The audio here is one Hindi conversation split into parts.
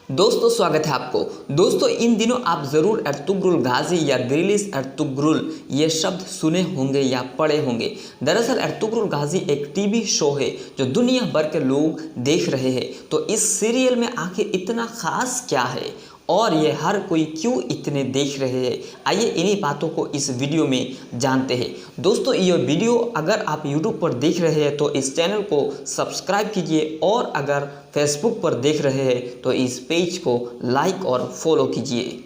दोस्तों स्वागत है आपको। दोस्तों इन दिनों आप ज़रूर अर्तुगरुल गाजी या दिरिलिस अर्तुगरुल ये शब्द सुने होंगे या पढ़े होंगे। दरअसल अर्तुगरुल गाजी एक टीवी शो है जो दुनिया भर के लोग देख रहे हैं। तो इस सीरियल में आखिर इतना ख़ास क्या है और ये हर कोई क्यों इतने देख रहे हैं, आइए इन्हीं बातों को इस वीडियो में जानते हैं। दोस्तों ये वीडियो अगर आप YouTube पर देख रहे हैं तो इस चैनल को सब्सक्राइब कीजिए और अगर फेसबुक पर देख रहे हैं तो इस पेज को लाइक और फॉलो कीजिए।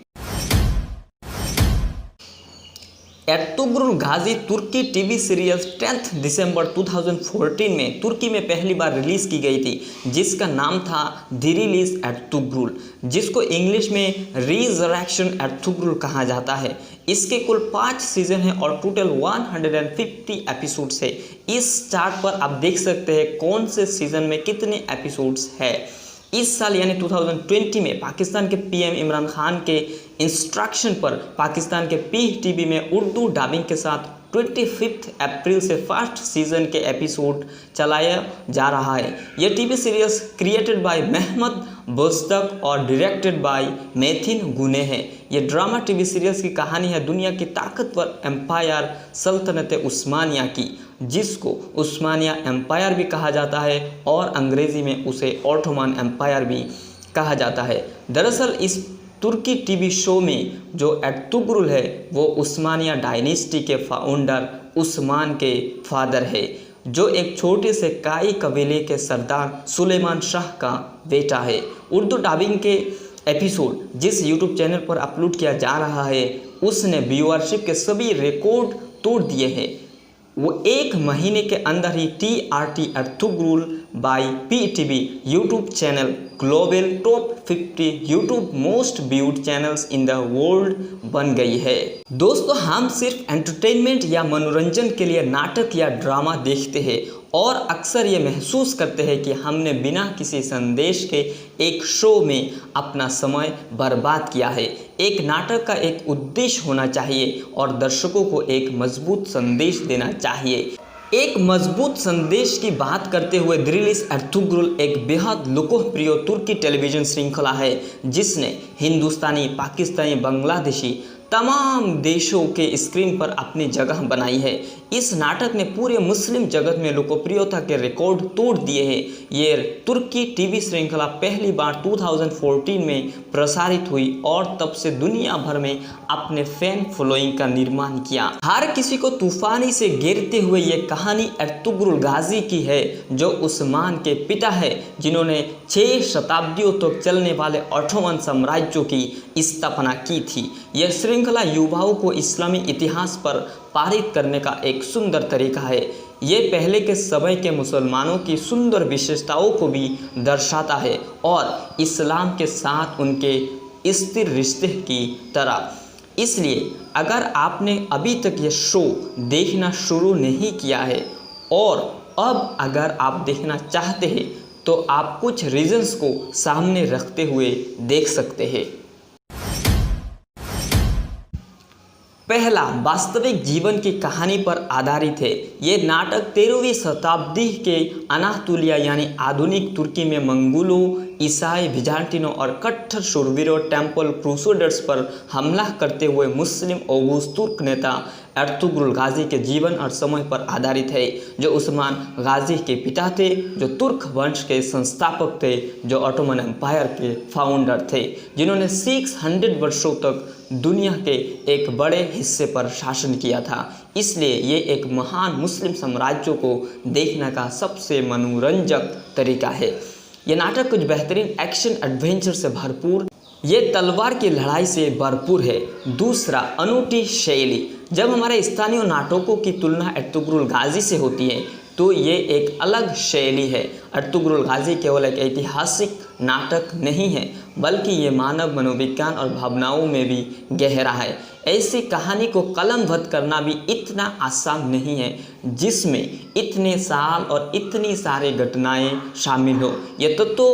अर्तुगरुल गाजी तुर्की टीवी सीरियल 10 दिसंबर 2014 में तुर्की में पहली बार रिलीज़ की गई थी, जिसका नाम था दिरिलिस अर्तुगरुल, जिसको इंग्लिश में रिजरेक्शन अर्तुगरुल कहा जाता है। इसके कुल 5 सीजन हैं और टोटल 150 एपिसोड्स है। इस चार्ट पर आप देख सकते हैं कौन से सीजन में कितने एपिसोड्स है। इस साल यानी 2020 में पाकिस्तान के पीएम इमरान खान के इंस्ट्रक्शन पर पाकिस्तान के PTV में उर्दू डबिंग के साथ 25 अप्रैल से फर्स्ट सीजन के एपिसोड चलाया जा रहा है। यह TV series created by Mehmet Bozdag और डायरेक्टेड बाय मैथिन गुने है। यह ड्रामा टीवी सीरीज की कहानी है दुनिया की ताकतवर एम्पायर सल्तनत उस्मानिया की, जिसको उस्मानिया एम्पायर भी कहा जाता है और अंग्रेज़ी में उसे ऑटोमन एम्पायर भी कहा जाता है। दरअसल इस तुर्की टीवी शो में जो अर्तुगरुल है वो उस्मानिया डायनेस्टी के फाउंडर उस्मान के फादर है, जो एक छोटे से काई कबीले के सरदार सुलेमान शाह का बेटा है। उर्दू डबिंग के एपिसोड जिस यूट्यूब चैनल पर अपलोड किया जा रहा है उसने व्यूअरशिप के सभी रिकॉर्ड तोड़ दिए हैं। वो एक महीने के अंदर ही TRT Ertugrul by PTV YouTube channel global top 50 YouTube most viewed channels in the world बन गई है। दोस्तों हम सिर्फ एंटरटेनमेंट या मनोरंजन के लिए नाटक या ड्रामा देखते हैं और अक्सर ये महसूस करते हैं कि हमने बिना किसी संदेश के एक शो में अपना समय बर्बाद किया है। एक नाटक का एक उद्देश्य होना चाहिए और दर्शकों को एक मजबूत संदेश देना चाहिए। एक मजबूत संदेश की बात करते हुए दिरिलिस अर्तुगरुल एक बेहद लोकप्रिय तुर्की टेलीविज़न श्रृंखला है, जिसने हिंदुस्तानी, पाकिस्तानी, बांग्लादेशी तमाम देशों के स्क्रीन पर अपनी जगह बनाई है। इस नाटक ने पूरे मुस्लिम जगत में लोकप्रियता के रिकॉर्ड तोड़ दिए हैं। ये तुर्की टीवी श्रृंखला पहली बार 2014 में प्रसारित हुई और तब से दुनिया भर में अपने फैन फॉलोइंग का निर्माण किया। हर किसी को तूफानी से घेरते हुए ये कहानी अर्तुगरुल गाजी की है, जो उस्मान के पिता है, जिन्होंने 6 शताब्दियों तक तो चलने वाले ऑटोमन साम्राज्यों की स्थापना की थी। यह श्रृंखला युवाओं को इस्लामी इतिहास पर पारित करने का एक सुंदर तरीका है। ये पहले के समय के मुसलमानों की सुंदर विशेषताओं को भी दर्शाता है और इस्लाम के साथ उनके स्थिर रिश्ते की तरह। इसलिए अगर आपने अभी तक ये शो देखना शुरू नहीं किया है और अब अगर आप देखना चाहते हैं तो आप कुछ रीजंस को सामने रखते हुए देख सकते हैं। पहला, वास्तविक जीवन की कहानी पर आधारित है। ये नाटक 13वीं शताब्दी के अनातोलिया यानी आधुनिक तुर्की में मंगोलों, ईसाई, बिजान्टिनों और कट्टर शूरवीरों टेम्पल क्रूसेडर्स पर हमला करते हुए मुस्लिम ओगुस तुर्क नेता अर्तुगरुल गाजी के जीवन और समय पर आधारित है, जो उस्मान गाजी के पिता थे, जो तुर्क वंश के संस्थापक थे, जो ऑटोमन एम्पायर के फाउंडर थे, जिन्होंने 600 वर्षों तक दुनिया के एक बड़े हिस्से पर शासन किया था। इसलिए ये एक महान मुस्लिम साम्राज्य को देखने का सबसे मनोरंजक तरीका है। ये नाटक कुछ बेहतरीन एक्शन एडवेंचर से भरपूर, ये तलवार की लड़ाई से भरपूर है। दूसरा, अनूठी शैली। जब हमारे स्थानीय नाटकों की तुलना अर्तुगरुल गाजी से होती है तो ये एक अलग शैली है। अर्तुगरुल गाजी केवल एक ऐतिहासिक नाटक नहीं है, बल्कि ये मानव मनोविज्ञान और भावनाओं में भी गहरा है। ऐसी कहानी को कलमबद्ध करना भी इतना आसान नहीं है, जिसमें इतने साल और इतनी सारी घटनाएं शामिल हो। ये तत्व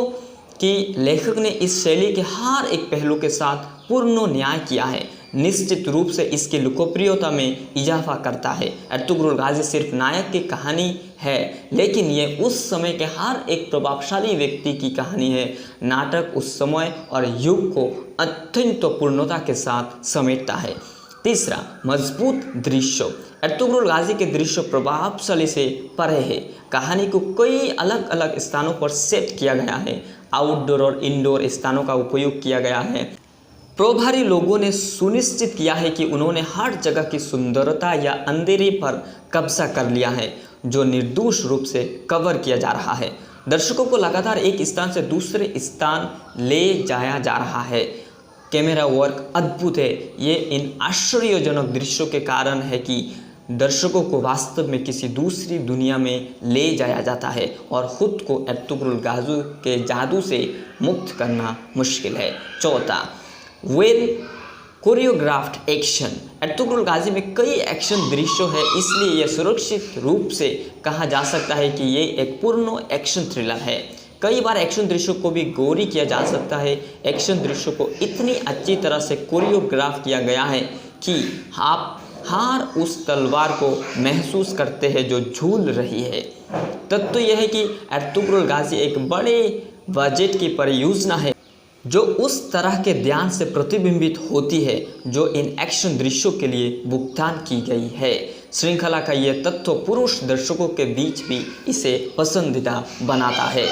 कि लेखक ने इस शैली के हर एक पहलू के साथ पूर्ण न्याय किया है। निश्चित रूप से इसकी लोकप्रियता में इजाफा करता है। अर्तुगरुल गाजी सिर्फ नायक की कहानी है, लेकिन ये उस समय के हर एक प्रभावशाली व्यक्ति की कहानी है। नाटक उस समय और युग को अत्यंत पूर्णता के साथ समेटता है। तीसरा, मजबूत दृश्य। अर्तुगरुल गाजी के दृश्य प्रभावशाली से परे है। कहानी को कई अलग अलग स्थानों पर सेट किया गया है। आउटडोर और इंडोर स्थानों का उपयोग किया गया है। प्रभारी लोगों ने सुनिश्चित किया है कि उन्होंने हर जगह की सुंदरता या अंधेरे पर कब्जा कर लिया है, जो निर्दोष रूप से कवर किया जा रहा है। दर्शकों को लगातार एक स्थान से दूसरे स्थान ले जाया जा रहा है। कैमरा वर्क अद्भुत है। ये इन आश्चर्यजनक दृश्यों के कारण है कि दर्शकों को वास्तव में किसी दूसरी दुनिया में ले जाया जाता है और खुद को अर्तुगरुल गाजी के जादू से मुक्त करना मुश्किल है। चौथा, वेल कोरियोग्राफ्ड एक्शन। अर्तुगरुल गाजी में कई एक्शन दृश्य है, इसलिए यह सुरक्षित रूप से कहा जा सकता है कि ये एक पूर्ण एक्शन थ्रिलर है। कई बार एक्शन दृश्यों को भी गौरी किया जा सकता है। एक्शन दृश्यों को इतनी अच्छी तरह से कोरियोग्राफ किया गया है कि आप हर उस तलवार को महसूस करते हैं जो झूल रही है। तत्व यह है कि अर्तुगरुल गाजी एक बड़े बजट की परियोजना है जो उस तरह के ध्यान से प्रतिबिंबित होती है जो इन एक्शन दृश्यों के लिए भुगतान की गई है। श्रृंखला का यह तत्व पुरुष दर्शकों के बीच भी इसे पसंदीदा बनाता है।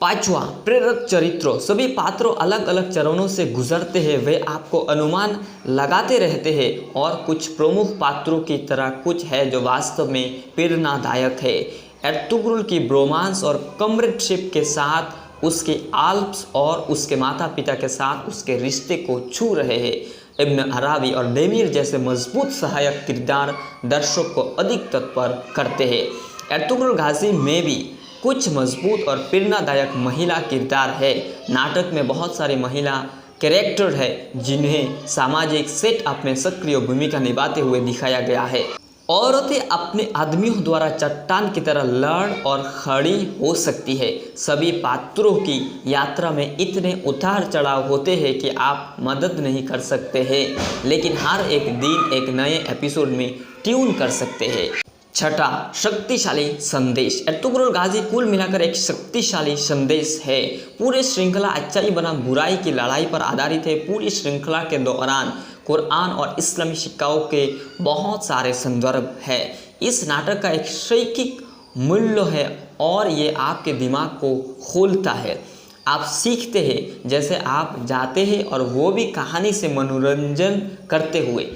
पांचवा, प्रेरक चरित्रों। सभी पात्रों अलग अलग चरणों से गुजरते हैं। वे आपको अनुमान लगाते रहते हैं और कुछ प्रमुख पात्रों की तरह कुछ है जो वास्तव में प्रेरणादायक है। अर्तुगरुल की ब्रोमांस और कमरेडशिप के साथ उसके आल्प्स और उसके माता पिता के साथ उसके रिश्ते को छू रहे हैं। इब्न अराबी और डेमीर जैसे मजबूत सहायक किरदार दर्शक को अधिक तत्पर करते हैं। अर्तुगरुल गाजी में भी कुछ मजबूत और प्रेरणादायक महिला किरदार है। नाटक में बहुत सारी महिला कैरेक्टर है जिन्हें सामाजिक सेटअप में सक्रिय भूमिका निभाते हुए दिखाया गया है। औरतें अपने आदमियों द्वारा चट्टान की तरह लड़ और खड़ी हो सकती है। सभी पात्रों की यात्रा में इतने उतार चढ़ाव होते हैं कि आप मदद नहीं कर सकते हैं, लेकिन हर एक दिन एक नए एपिसोड में ट्यून कर सकते हैं। छठा, शक्तिशाली संदेश। अर्तुगरुल गाजी कुल मिलाकर एक शक्तिशाली संदेश है। पूरे श्रृंखला अच्छाई बनाम बुराई की लड़ाई पर आधारित है। पूरी श्रृंखला के दौरान कुरान और इस्लामी शिक्षाओं के बहुत सारे संदर्भ है। इस नाटक का एक शैक्षिक मूल्य है और ये आपके दिमाग को खोलता है। आप सीखते हैं जैसे आप जाते हैं और वो भी कहानी से मनोरंजन करते हुए।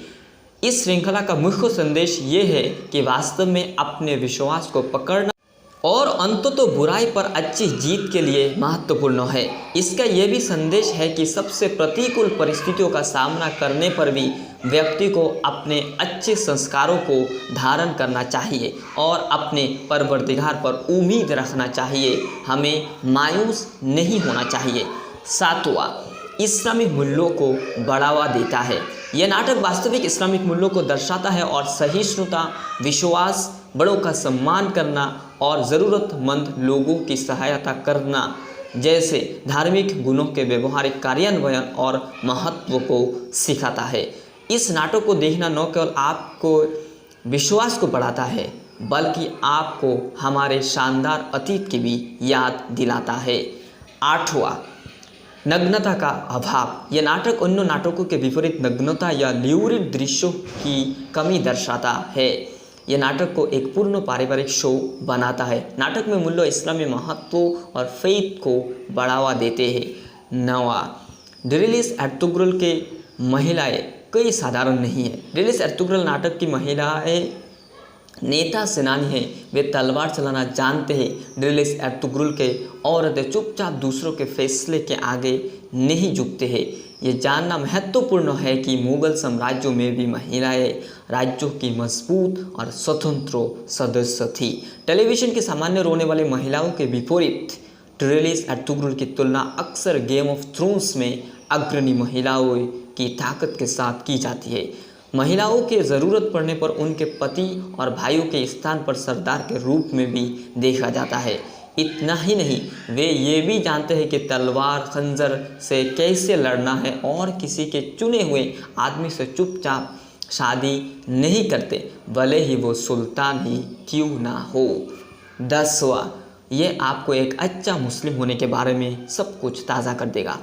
इस श्रृंखला का मुख्य संदेश ये है कि वास्तव में अपने विश्वास को पकड़ना और अंततः बुराई पर अच्छी जीत के लिए महत्वपूर्ण है। इसका यह भी संदेश है कि सबसे प्रतिकूल परिस्थितियों का सामना करने पर भी व्यक्ति को अपने अच्छे संस्कारों को धारण करना चाहिए और अपने परवरदिगार पर उम्मीद रखना चाहिए। हमें मायूस नहीं होना चाहिए। सातवां, इस्लामिक मूल्यों को बढ़ावा देता है। यह नाटक वास्तविक इस्लामिक मूल्यों को दर्शाता है और सहिष्णुता, विश्वास, बड़ों का सम्मान करना और ज़रूरतमंद लोगों की सहायता करना जैसे धार्मिक गुणों के व्यवहारिक कार्यान्वयन और महत्व को सिखाता है। इस नाटक को देखना न केवल आपको विश्वास को बढ़ाता है, बल्कि आपको हमारे शानदार अतीत की भी याद दिलाता है। आठवां, नग्नता का अभाव। यह नाटक अन्य नाटकों के विपरीत नग्नता या ल्यूरिड दृश्यों की कमी दर्शाता है। यह नाटक को एक पूर्ण पारिवारिक शो बनाता है। नाटक में मूल्य इस्लामी महत्व और फेथ को बढ़ावा देते हैं। नवा, डिरिलिस अर्तुगरुल के महिलाएं कई साधारण नहीं है। डिरिलिस अर्तुगरुल नाटक की महिलाएं नेता सेनानी हैं। वे तलवार चलाना जानते हैं। डिरिलिस अर्तुगरुल के औरतें चुपचाप दूसरों के फैसले के आगे नहीं झुकते हैं। ये जानना महत्वपूर्ण है कि मुगल साम्राज्यों में भी महिलाएं राज्यों की मजबूत और स्वतंत्र सदस्य थी। टेलीविज़न के सामान्य रोने वाले महिलाओं के विपरीत डिरिलिस अर्तुगरुल की तुलना अक्सर गेम ऑफ थ्रोन्स में अग्रणी महिलाओं की ताकत के साथ की जाती है। महिलाओं के ज़रूरत पड़ने पर उनके पति और भाइयों के स्थान पर सरदार के रूप में भी देखा जाता है। इतना ही नहीं, वे ये भी जानते हैं कि तलवार खंजर से कैसे लड़ना है और किसी के चुने हुए आदमी से चुपचाप शादी नहीं करते, भले ही वो सुल्तान ही क्यों ना हो। 10वां, ये आपको एक अच्छा मुस्लिम होने के बारे में सब कुछ ताज़ा कर देगा।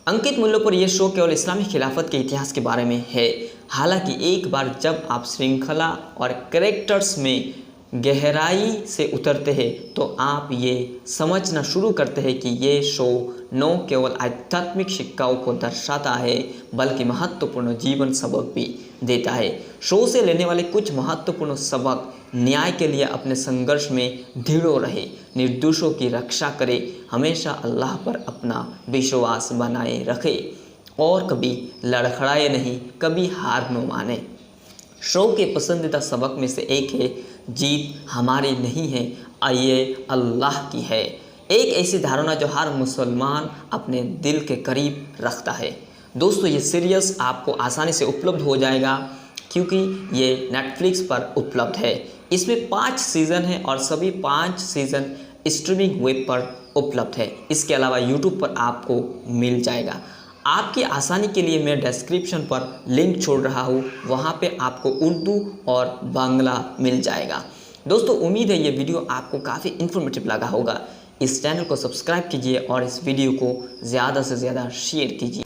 अंकित मूल्यों पर यह शो केवल इस्लामी खिलाफत के इतिहास के बारे में है। हालांकि एक बार जब आप श्रृंखला और कैरेक्टर्स में गहराई से उतरते हैं तो आप ये समझना शुरू करते हैं कि ये शो न केवल आध्यात्मिक शिक्षाओं को दर्शाता है बल्कि महत्वपूर्ण जीवन सबक भी देता है। शो से लेने वाले कुछ महत्वपूर्ण सबक: न्याय के लिए अपने संघर्ष में दृढ़ रहे, निर्दोषों की रक्षा करे, हमेशा अल्लाह पर अपना विश्वास बनाए रखे और कभी लड़खड़ाए नहीं, कभी हार न माने। शो के पसंदीदा सबक में से एक है, जीत हमारी नहीं है, ये अल्लाह की है। एक ऐसी धारणा जो हर मुसलमान अपने दिल के करीब रखता है। दोस्तों, ये सीरीज आपको आसानी से उपलब्ध हो जाएगा क्योंकि ये नेटफ्लिक्स पर उपलब्ध है। इसमें 5 सीज़न हैं और सभी 5 सीज़न स्ट्रीमिंग वेब पर उपलब्ध है। इसके अलावा यूट्यूब पर आपको मिल जाएगा। आपकी आसानी के लिए मैं डिस्क्रिप्शन पर लिंक छोड़ रहा हूँ, वहाँ पे आपको उर्दू और बांग्ला मिल जाएगा। दोस्तों, उम्मीद है ये वीडियो आपको काफ़ी इन्फॉर्मेटिव लगा होगा। इस चैनल को सब्सक्राइब कीजिए और इस वीडियो को ज़्यादा से ज़्यादा शेयर कीजिए।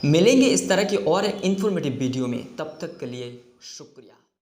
मिलेंगे इस तरह की और एक इन्फॉर्मेटिव वीडियो में, तब तक के लिए शुक्रिया।